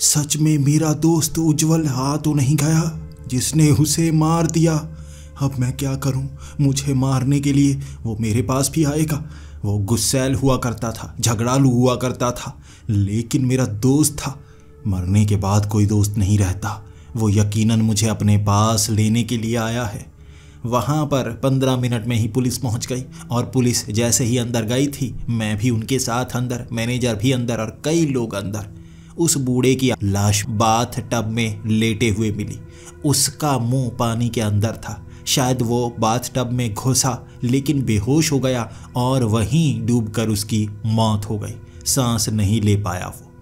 सच में मेरा दोस्त उज्जवल आ तो नहीं गया जिसने उसे मार दिया? अब मैं क्या करूं? मुझे मारने के लिए वो मेरे पास भी आएगा। वो गुस्सैल हुआ करता था, झगड़ालू हुआ करता था, लेकिन मेरा दोस्त था। मरने के बाद कोई दोस्त नहीं रहता। वो यकीनन मुझे अपने पास लेने के लिए आया है। वहाँ पर 15 मिनट में ही पुलिस पहुँच गई और पुलिस जैसे ही अंदर गई थी, मैं भी उनके साथ अंदर, मैनेजर भी अंदर और कई लोग अंदर। उस बूढ़े की लाश बाथ टब में लेटे हुए मिली। उसका मुंह पानी के अंदर था। शायद वो बाथ टब में घुसा लेकिन बेहोश हो गया और वहीं डूबकर उसकी मौत हो गई। सांस नहीं ले पाया वो।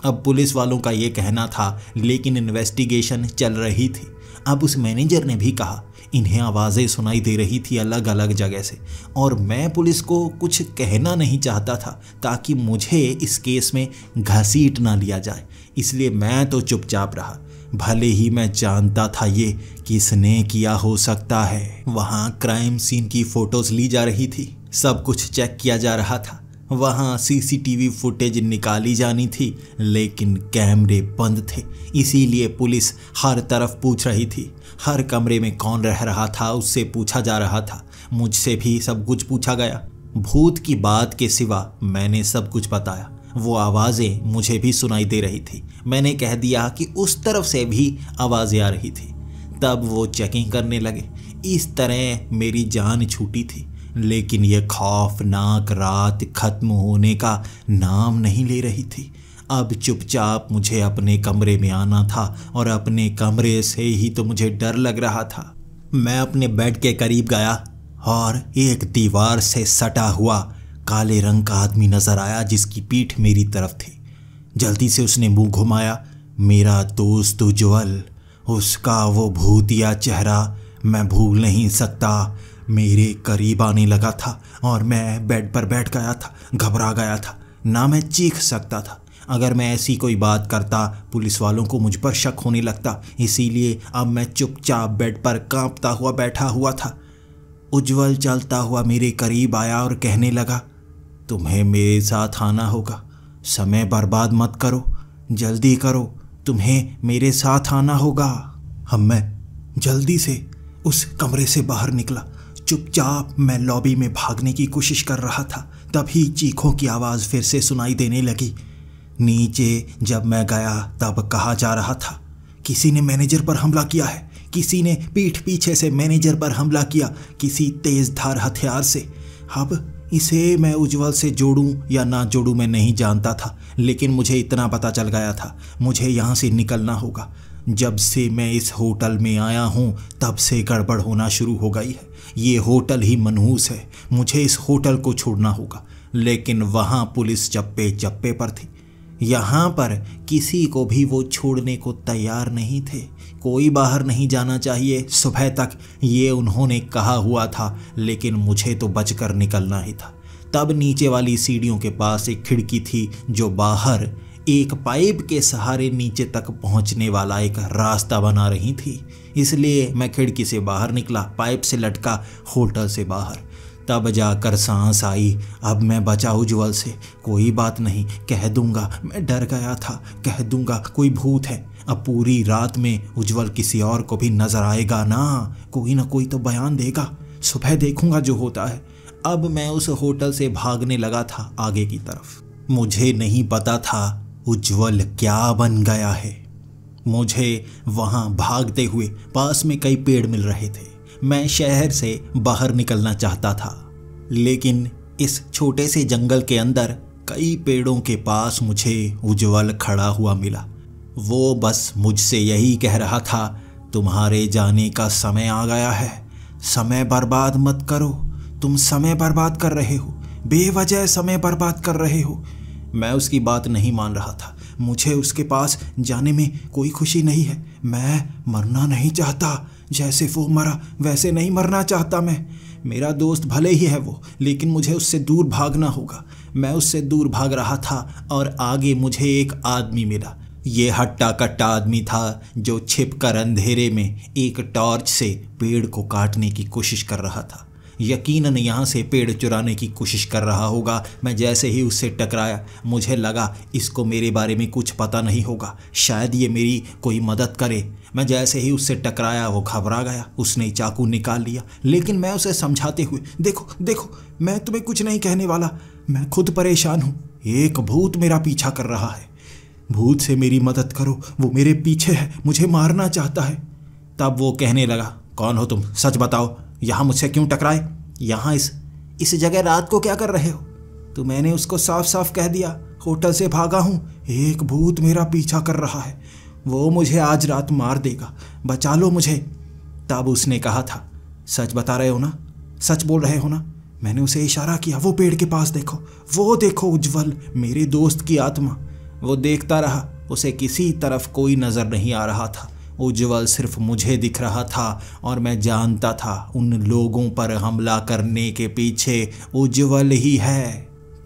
अब पुलिस वालों का ये कहना था, लेकिन इन्वेस्टिगेशन चल रही थी। अब उस मैनेजर ने भी कहा, इन्हें आवाज़ें सुनाई दे रही थी अलग अलग जगह से, और मैं पुलिस को कुछ कहना नहीं चाहता था ताकि मुझे इस केस में घसीट ना लिया जाए, इसलिए मैं तो चुपचाप रहा। भले ही मैं जानता था ये किसने किया हो सकता है। वहाँ क्राइम सीन की फ़ोटोज़ ली जा रही थी, सब कुछ चेक किया जा रहा था। वहाँ सीसीटीवी फुटेज निकाली जानी थी, लेकिन कैमरे बंद थे, इसीलिए पुलिस हर तरफ पूछ रही थी। हर कमरे में कौन रह रहा था उससे पूछा जा रहा था। मुझसे भी सब कुछ पूछा गया। भूत की बात के सिवा मैंने सब कुछ बताया। वो आवाज़ें मुझे भी सुनाई दे रही थी। मैंने कह दिया कि उस तरफ से भी आवाज़ें आ रही थी। तब वो चेकिंग करने लगे। इस तरह मेरी जान छूटी थी, लेकिन ये खौफनाक रात खत्म होने का नाम नहीं ले रही थी। अब चुपचाप मुझे अपने कमरे में आना था और अपने कमरे से ही तो मुझे डर लग रहा था। मैं अपने बेड के करीब गया और एक दीवार से सटा हुआ काले रंग का आदमी नजर आया जिसकी पीठ मेरी तरफ थी। जल्दी से उसने मुंह घुमाया। मेरा दोस्त उज्जवल, उसका वो भूतिया चेहरा मैं भूल नहीं सकता। मेरे करीब आने लगा था और मैं बेड पर बैठ गया था। घबरा गया था, ना मैं चीख सकता था। अगर मैं ऐसी कोई बात करता पुलिस वालों को मुझ पर शक होने लगता, इसीलिए अब मैं चुपचाप बेड पर कांपता हुआ बैठा हुआ था। उज्जवल चलता हुआ मेरे करीब आया और कहने लगा, तुम्हें मेरे साथ आना होगा, समय बर्बाद मत करो, जल्दी करो, तुम्हें मेरे साथ आना होगा। अब मैं जल्दी से उस कमरे से बाहर निकला। चुपचाप मैं लॉबी में भागने की कोशिश कर रहा था, तभी चीखों की आवाज़ फिर से सुनाई देने लगी। नीचे जब मैं गया तब कहा जा रहा था, किसी ने मैनेजर पर हमला किया है, किसी ने पीठ पीछे से मैनेजर पर हमला किया, किसी तेज धार हथियार से। अब इसे मैं उज्जवल से जोड़ूं या ना जोड़ूं मैं नहीं जानता था, लेकिन मुझे इतना पता चल गया था, मुझे यहाँ से निकलना होगा। जब से मैं इस होटल में आया हूँ तब से गड़बड़ होना शुरू हो गई है। ये होटल ही मनहूस है, मुझे इस होटल को छोड़ना होगा। लेकिन वहाँ पुलिस चप्पे चप्पे पर थी। यहाँ पर किसी को भी वो छोड़ने को तैयार नहीं थे। कोई बाहर नहीं जाना चाहिए, सुबह तक ये उन्होंने कहा हुआ था, लेकिन मुझे तो बचकर निकलना ही था। तब नीचे वाली सीढ़ियों के पास एक खिड़की थी जो बाहर एक पाइप के सहारे नीचे तक पहुंचने वाला एक रास्ता बना रही थी। इसलिए मैं खिड़की से बाहर निकला, पाइप से लटका होटल से बाहर। तब जाकर सांस आई। अब मैं बचा उज्जवल से। कोई बात नहीं, कह दूंगा मैं डर गया था, कह दूंगा कोई भूत है। अब पूरी रात में उज्जवल किसी और को भी नजर आएगा ना कोई तो बयान देगा। सुबह देखूंगा जो होता है। अब मैं उस होटल से भागने लगा था आगे की तरफ। मुझे नहीं पता था उज्जवल क्या बन गया है। मुझे वहां भागते हुए पास में कई पेड़ मिल रहे थे। मैं शहर से बाहर निकलना चाहता था, लेकिन इस छोटे से जंगल के अंदर कई पेड़ों के पास मुझे उज्जवल खड़ा हुआ मिला। वो बस मुझसे यही कह रहा था, तुम्हारे जाने का समय आ गया है, समय बर्बाद मत करो, तुम समय बर्बाद कर रहे हो, बेवजह समय बर्बाद कर रहे हो। मैं उसकी बात नहीं मान रहा था। मुझे उसके पास जाने में कोई खुशी नहीं है। मैं मरना नहीं चाहता, जैसे वो मरा वैसे नहीं मरना चाहता मैं। मेरा दोस्त भले ही है वो, लेकिन मुझे उससे दूर भागना होगा। मैं उससे दूर भाग रहा था और आगे मुझे एक आदमी मिला। ये हट्टा कट्टा आदमी था जो छिपकर अंधेरे में एक टॉर्च से पेड़ को काटने की कोशिश कर रहा था। यकीनन यहाँ से पेड़ चुराने की कोशिश कर रहा होगा। मैं जैसे ही उससे टकराया, मुझे लगा इसको मेरे बारे में कुछ पता नहीं होगा, शायद ये मेरी कोई मदद करे। मैं जैसे ही उससे टकराया वो घबरा गया, उसने चाकू निकाल लिया। लेकिन मैं उसे समझाते हुए, देखो देखो, मैं तुम्हें कुछ नहीं कहने वाला, मैं खुद परेशान हूँ, एक भूत मेरा पीछा कर रहा है, भूत से मेरी मदद करो, वो मेरे पीछे है, मुझे मारना चाहता है। तब वो कहने लगा, कौन हो तुम, सच बताओ, यहाँ मुझसे क्यों टकराए, यहाँ इस जगह रात को क्या कर रहे हो? तो मैंने उसको साफ साफ कह दिया, होटल से भागा हूँ, एक भूत मेरा पीछा कर रहा है, वो मुझे आज रात मार देगा, बचा लो मुझे। तब उसने कहा था, सच बता रहे हो ना, सच बोल रहे हो ना? मैंने उसे इशारा किया, वो पेड़ के पास देखो, वो देखो उज्जवल, मेरे दोस्त की आत्मा। वो देखता रहा, उसे किसी तरफ कोई नज़र नहीं आ रहा था। उज्जवल सिर्फ मुझे दिख रहा था और मैं जानता था उन लोगों पर हमला करने के पीछे उज्जवल ही है।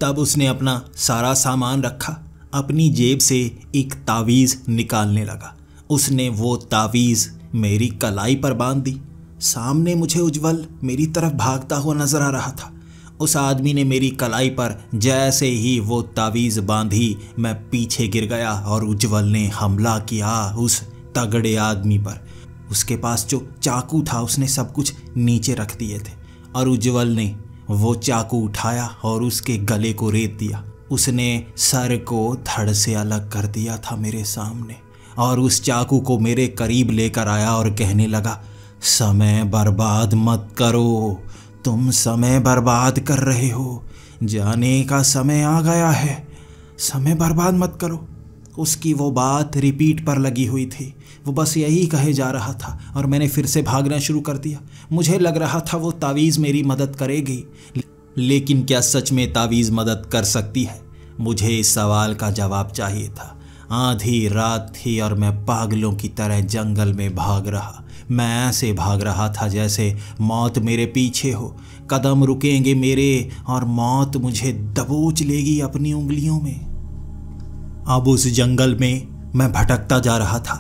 तब उसने अपना सारा सामान रखा, अपनी जेब से एक तावीज़ निकालने लगा। उसने वो तावीज़ मेरी कलाई पर बांध दी। सामने मुझे उज्जवल मेरी तरफ भागता हुआ नजर आ रहा था। उस आदमी ने मेरी कलाई पर जैसे ही वो तावीज़ बांधी, मैं पीछे गिर गया और उज्जवल ने हमला किया उस तगड़े आदमी पर। उसके पास जो चाकू था उसने सब कुछ नीचे रख दिए थे और उज्जवल ने वो चाकू उठाया और उसके गले को रेत दिया। उसने सर को धड़ से अलग कर दिया था मेरे सामने और उस चाकू को मेरे करीब लेकर आया और कहने लगा, समय बर्बाद मत करो, तुम समय बर्बाद कर रहे हो, जाने का समय आ गया है, समय बर्बाद मत करो। उसकी वो बात रिपीट पर लगी हुई थी, वो बस यही कहे जा रहा था और मैंने फिर से भागना शुरू कर दिया। मुझे लग रहा था वो तावीज़ मेरी मदद करेगी, लेकिन क्या सच में तावीज़ मदद कर सकती है? मुझे इस सवाल का जवाब चाहिए था। आधी रात थी और मैं पागलों की तरह जंगल में भाग रहा। मैं ऐसे भाग रहा था जैसे मौत मेरे पीछे हो। कदम रुकेंगे मेरे और मौत मुझे दबोच लेगी अपनी उंगलियों में। अब उस जंगल में मैं भटकता जा रहा था।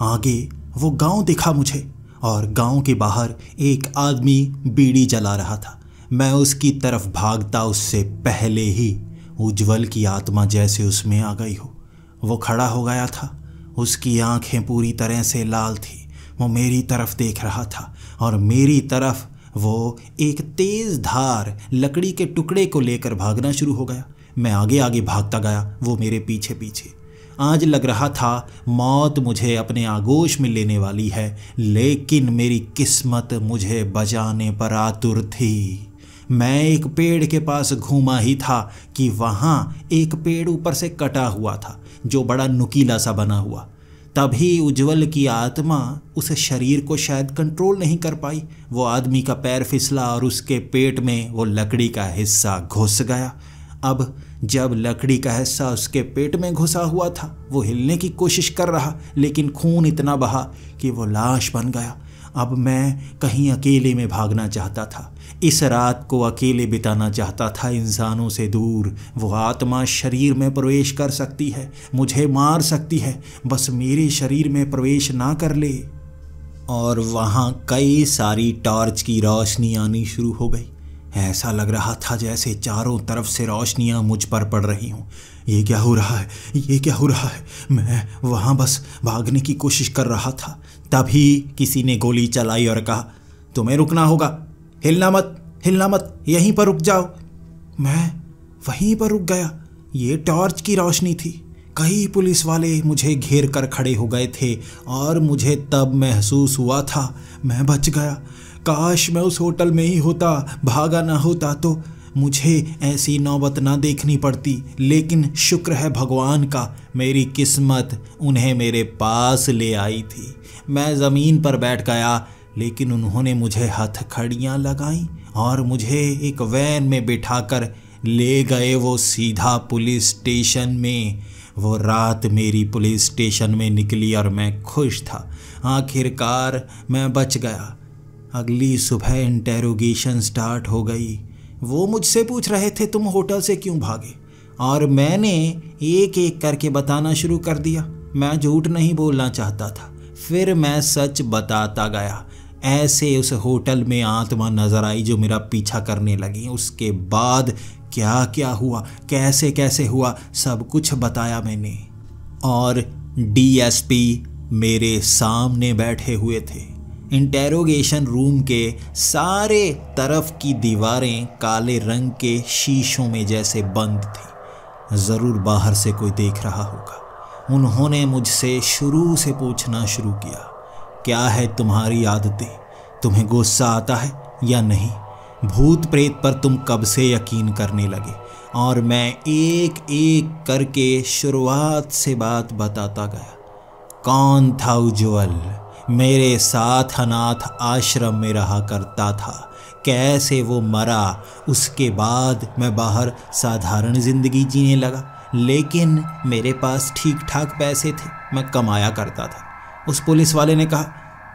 आगे वो गांव दिखा मुझे और गांव के बाहर एक आदमी बीड़ी जला रहा था। मैं उसकी तरफ भागता उससे पहले ही उज्जवल की आत्मा जैसे उसमें आ गई हो। वो खड़ा हो गया था, उसकी आंखें पूरी तरह से लाल थी। वो मेरी तरफ देख रहा था और मेरी तरफ वो एक तेज धार लकड़ी के टुकड़े को लेकर भागना शुरू हो गया। मैं आगे आगे भागता गया, वो मेरे पीछे पीछे। आज लग रहा था मौत मुझे अपने आगोश में लेने वाली है, लेकिन मेरी किस्मत मुझे बचाने पर आतुर थी। मैं एक पेड़ के पास घूमा ही था कि वहाँ एक पेड़ ऊपर से कटा हुआ था जो बड़ा नुकीला सा बना हुआ तभी उज्जवल की आत्मा उस शरीर को शायद कंट्रोल नहीं कर पाई। वो आदमी का पैर फिसला और उसके पेट में वो लकड़ी का हिस्सा घुस गया। अब जब लकड़ी का हिस्सा उसके पेट में घुसा हुआ था, वो हिलने की कोशिश कर रहा, लेकिन खून इतना बहा कि वो लाश बन गया। अब मैं कहीं अकेले में भागना चाहता था, इस रात को अकेले बिताना चाहता था, इंसानों से दूर। वो आत्मा शरीर में प्रवेश कर सकती है, मुझे मार सकती है, बस मेरे शरीर में प्रवेश ना कर ले। और वहाँ कई सारी टॉर्च की रोशनी आनी शुरू हो गई। ऐसा लग रहा था जैसे चारों तरफ से रोशनियाँ मुझ पर पड़ रही हों। ये क्या हो रहा है, ये क्या हो रहा है? मैं वहाँ बस भागने की कोशिश कर रहा था। तभी किसी ने गोली चलाई और कहा, तुम्हें रुकना होगा, हिलना मत, हिलना मत, यहीं पर रुक जाओ। मैं वहीं पर रुक गया। ये टॉर्च की रोशनी थी। कई पुलिस वाले मुझे घेर कर खड़े हो गए थे और मुझे तब महसूस हुआ था मैं बच गया। काश मैं उस होटल में ही होता, भागा ना होता तो मुझे ऐसी नौबत ना देखनी पड़ती। लेकिन शुक्र है भगवान का, मेरी किस्मत उन्हें मेरे पास ले आई थी। मैं ज़मीन पर बैठ गया, लेकिन उन्होंने मुझे हथकड़ियाँ लगाईं और मुझे एक वैन में बिठाकर ले गए वो सीधा पुलिस स्टेशन में। वो रात मेरी पुलिस स्टेशन में निकली और मैं खुश था। आखिरकार मैं बच गया। अगली सुबह इंटेरोगेशन स्टार्ट हो गई। वो मुझसे पूछ रहे थे, तुम होटल से क्यों भागे? और मैंने एक एक करके बताना शुरू कर दिया। मैं झूठ नहीं बोलना चाहता था। फिर मैं सच बताता गया। ऐसे उस होटल में आत्मा नजर आई जो मेरा पीछा करने लगी। उसके बाद क्या क्या हुआ, कैसे कैसे हुआ, सब कुछ बताया मैंने। और डीएसपी मेरे सामने बैठे हुए थे। इंटेरोगेशन रूम के सारे तरफ की दीवारें काले रंग के शीशों में जैसे बंद थी। ज़रूर बाहर से कोई देख रहा होगा। उन्होंने मुझसे शुरू से पूछना शुरू किया, क्या है तुम्हारी आदतें? तुम्हें गुस्सा आता है या नहीं? भूत प्रेत पर तुम कब से यकीन करने लगे? और मैं एक एक करके शुरुआत से बात बताता गया। कौन था उज्जवल? मेरे साथ अनाथ आश्रम में रहा करता था। कैसे वो मरा, उसके बाद मैं बाहर साधारण ज़िंदगी जीने लगा। लेकिन मेरे पास ठीक ठाक पैसे थे, मैं कमाया करता था। उस पुलिस वाले ने कहा,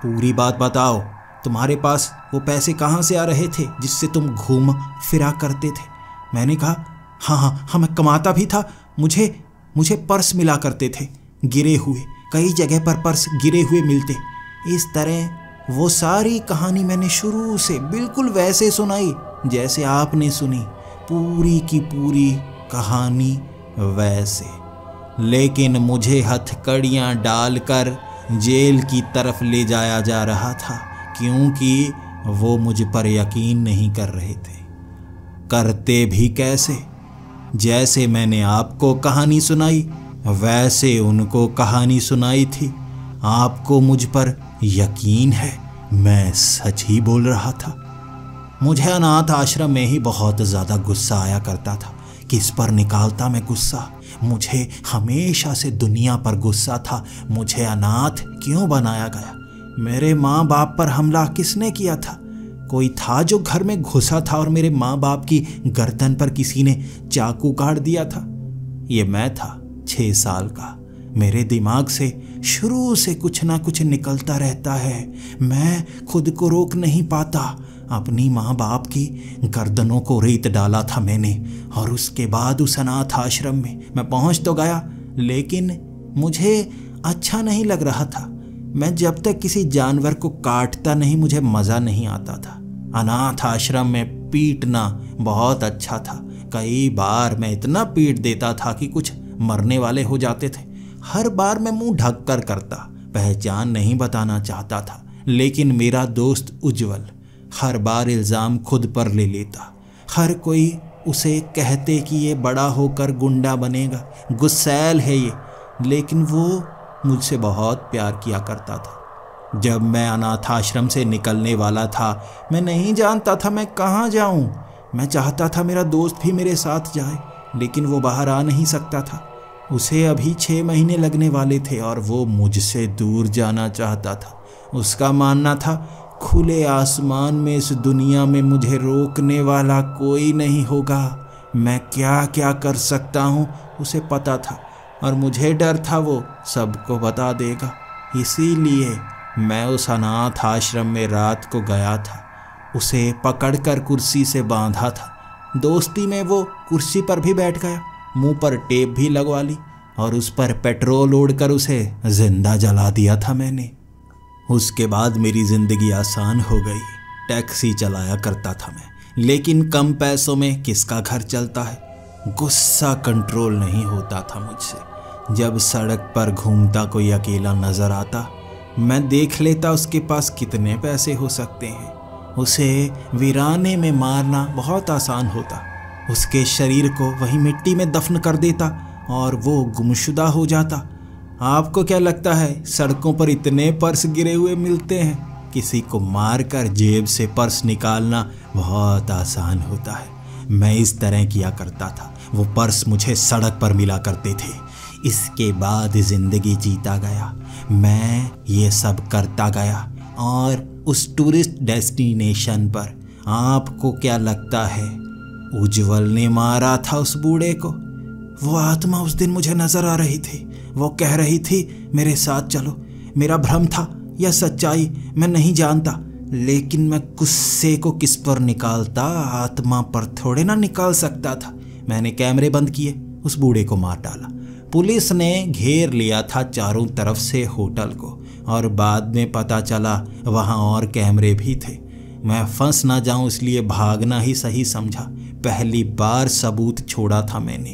पूरी बात बताओ, तुम्हारे पास वो पैसे कहाँ से आ रहे थे जिससे तुम घूम फिरा करते थे? मैंने कहा, हाँ, मैं कमाता भी था। मुझे पर्स मिला करते थे, गिरे हुए। कई जगह पर पर्स गिरे हुए मिलते। इस तरह वो सारी कहानी मैंने शुरू से बिल्कुल वैसे सुनाई जैसे आपने सुनी, पूरी की पूरी कहानी वैसे। लेकिन मुझे हथकड़ियाँ डालकर जेल की तरफ ले जाया जा रहा था, क्योंकि वो मुझ पर यकीन नहीं कर रहे थे। करते भी कैसे? जैसे मैंने आपको कहानी सुनाई वैसे उनको कहानी सुनाई थी। आपको मुझ पर यकीन है, मैं सच ही बोल रहा था। मुझे अनाथ आश्रम में ही बहुत ज़्यादा गुस्सा आया करता था। किस पर निकालता मैं गुस्सा? मुझे हमेशा से दुनिया पर गुस्सा था। मुझे अनाथ क्यों बनाया गया? मेरे माँ बाप पर हमला किसने किया था? कोई था जो घर में घुसा था और मेरे माँ बाप की गर्दन पर किसी ने चाकू काट दिया था? ये मैं था, 6 साल का। मेरे दिमाग से शुरू से कुछ ना कुछ निकलता रहता है। मैं खुद को रोक नहीं पाता। अपनी माँ बाप की गर्दनों को रेत डाला था मैंने, और उसके बाद उस अनाथ आश्रम में मैं पहुँच तो गया, लेकिन मुझे अच्छा नहीं लग रहा था। मैं जब तक किसी जानवर को काटता नहीं, मुझे मज़ा नहीं आता था। अनाथ आश्रम में पीटना बहुत अच्छा था। कई बार मैं इतना पीट देता था कि कुछ मरने वाले हो जाते थे। हर बार मैं मुंह ढक कर करता, पहचान नहीं बताना चाहता था। लेकिन मेरा दोस्त उज्जवल हर बार इल्ज़ाम खुद पर ले लेता। हर कोई उसे कहते कि ये बड़ा होकर गुंडा बनेगा, गुस्सैल है ये। लेकिन वो मुझसे बहुत प्यार किया करता था। जब मैं अनाथ आश्रम से निकलने वाला था, मैं नहीं जानता था मैं कहाँ जाऊँ। मैं चाहता था मेरा दोस्त भी मेरे साथ जाए, लेकिन वो बाहर आ नहीं सकता था। उसे अभी 6 महीने लगने वाले थे और वो मुझसे दूर जाना चाहता था। उसका मानना था खुले आसमान में इस दुनिया में मुझे रोकने वाला कोई नहीं होगा। मैं क्या क्या कर सकता हूँ उसे पता था और मुझे डर था वो सबको बता देगा। इसीलिए मैं उस अनाथ आश्रम में रात को गया था। उसे पकड़कर कुर्सी से बांधा था। दोस्ती में वो कुर्सी पर भी बैठ गया, मुंह पर टेप भी लगवा ली और उस पर पेट्रोल ओढ़कर उसे जिंदा जला दिया था मैंने। उसके बाद मेरी ज़िंदगी आसान हो गई। टैक्सी चलाया करता था मैं, लेकिन कम पैसों में किसका घर चलता है। गुस्सा कंट्रोल नहीं होता था मुझसे। जब सड़क पर घूमता कोई अकेला नज़र आता, मैं देख लेता उसके पास कितने पैसे हो सकते हैं। उसे वीराने में मारना बहुत आसान होता। उसके शरीर को वहीं मिट्टी में दफन कर देता और वो गुमशुदा हो जाता। आपको क्या लगता है सड़कों पर इतने पर्स गिरे हुए मिलते हैं? किसी को मारकर जेब से पर्स निकालना बहुत आसान होता है। मैं इस तरह किया करता था। वो पर्स मुझे सड़क पर मिला करते थे। इसके बाद ज़िंदगी जीता गया। मैं ये सब करता गया और उस टूरिस्ट डेस्टिनेशन पर आपको क्या लगता है उज्जवल ने मारा था उस बूढ़े को? वो आत्मा उस दिन मुझे नजर आ रही थी। वो कह रही थी मेरे साथ चलो। मेरा भ्रम था या सच्चाई मैं नहीं जानता, लेकिन मैं गुस्से को किस पर निकालता, आत्मा पर थोड़े ना निकाल सकता था। मैंने कैमरे बंद किए, उस बूढ़े को मार डाला। पुलिस ने घेर लिया था चारों तरफ से होटल को और बाद में पता चला वहाँ और कैमरे भी थे। मैं फंस ना जाऊं इसलिए भागना ही सही समझा। पहली बार सबूत छोड़ा था मैंने।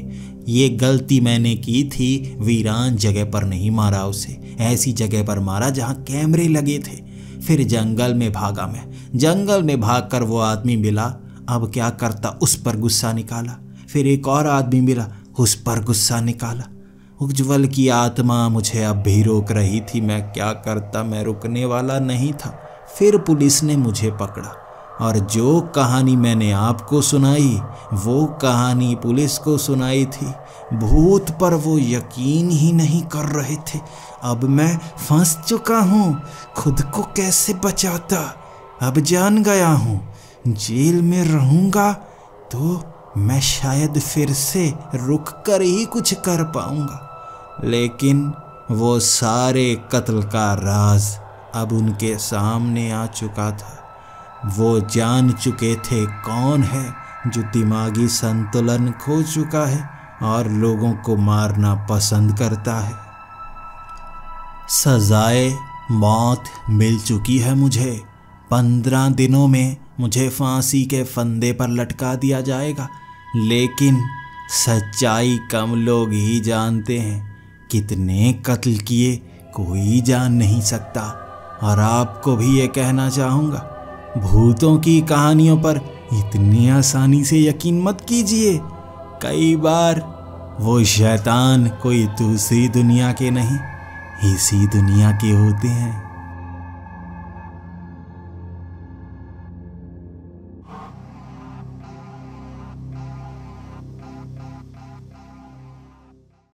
ये गलती मैंने की थी, वीरान जगह पर नहीं मारा उसे, ऐसी जगह पर मारा जहाँ कैमरे लगे थे। फिर जंगल में भागा मैं। जंगल में भागकर वो आदमी मिला। अब क्या करता, उस पर गुस्सा निकाला। फिर एक और आदमी मिला, उस पर गुस्सा निकाला। उज्जवल की आत्मा मुझे अब भी रोक रही थी। मैं क्या करता, मैं रुकने वाला नहीं था। फिर पुलिस ने मुझे पकड़ा और जो कहानी मैंने आपको सुनाई वो कहानी पुलिस को सुनाई थी। भूत पर वो यकीन ही नहीं कर रहे थे। अब मैं फंस चुका हूँ, खुद को कैसे बचाता अब जान गया हूँ। जेल में रहूँगा तो मैं शायद फिर से रुक कर ही कुछ कर पाऊँगा, लेकिन वो सारे कत्ल का राज अब उनके सामने आ चुका था। वो जान चुके थे कौन है जो दिमागी संतुलन खो चुका है और लोगों को मारना पसंद करता है। सजाए मौत मिल चुकी है मुझे। 15 दिनों में मुझे फांसी के फंदे पर लटका दिया जाएगा, लेकिन सच्चाई कम लोग ही जानते हैं। कितने कत्ल किए कोई जान नहीं सकता। और आपको भी ये कहना चाहूँगा, भूतों की कहानियों पर इतनी आसानी से यकीन मत कीजिए। कई बार वो शैतान कोई दूसरी दुनिया के नहीं, इसी दुनिया के होते हैं।